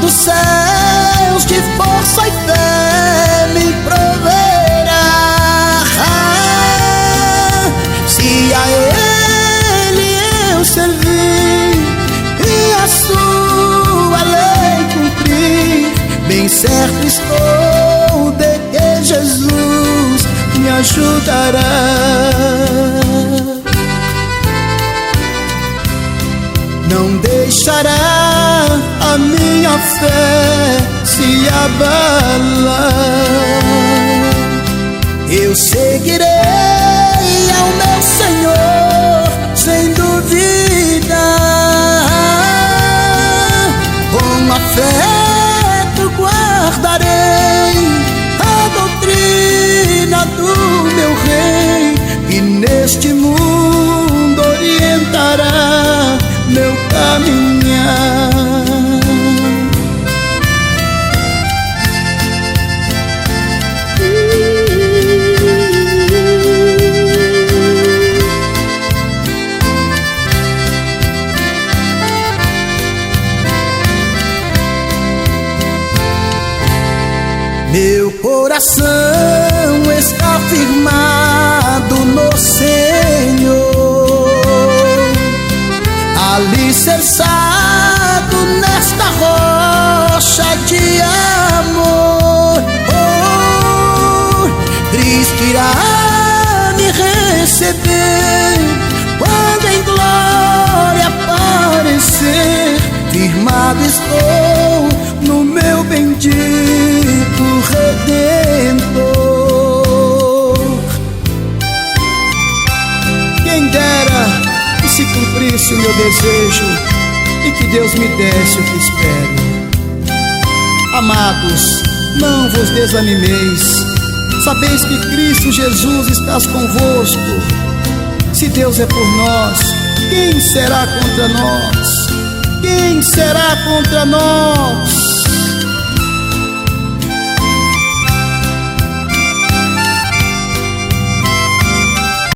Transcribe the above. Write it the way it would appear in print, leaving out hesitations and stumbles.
dos céus de força e fé me proverá. Se a Ele eu servir e a sua lei cumprir, bem certo estou de que Jesus me ajudará. Não deixará a minha fé se abalar. Eu seguirei ao meu Senhor sem dúvida. Com afeto guardarei a doutrina do meu Rei, e neste mundo orientará meu caminhar. Meu coração está firmado no Senhor, alicerçado nesta rocha de amor. Oh, Cristo irá me receber quando em glória aparecer. Firmado estou no meu bendito Redentor. Quem dera que se cumprisse o meu desejo e que Deus me desse o que espero. Amados, não vos desanimeis, sabeis que Cristo Jesus está convosco. Se Deus é por nós, quem será contra nós? Quem será contra nós?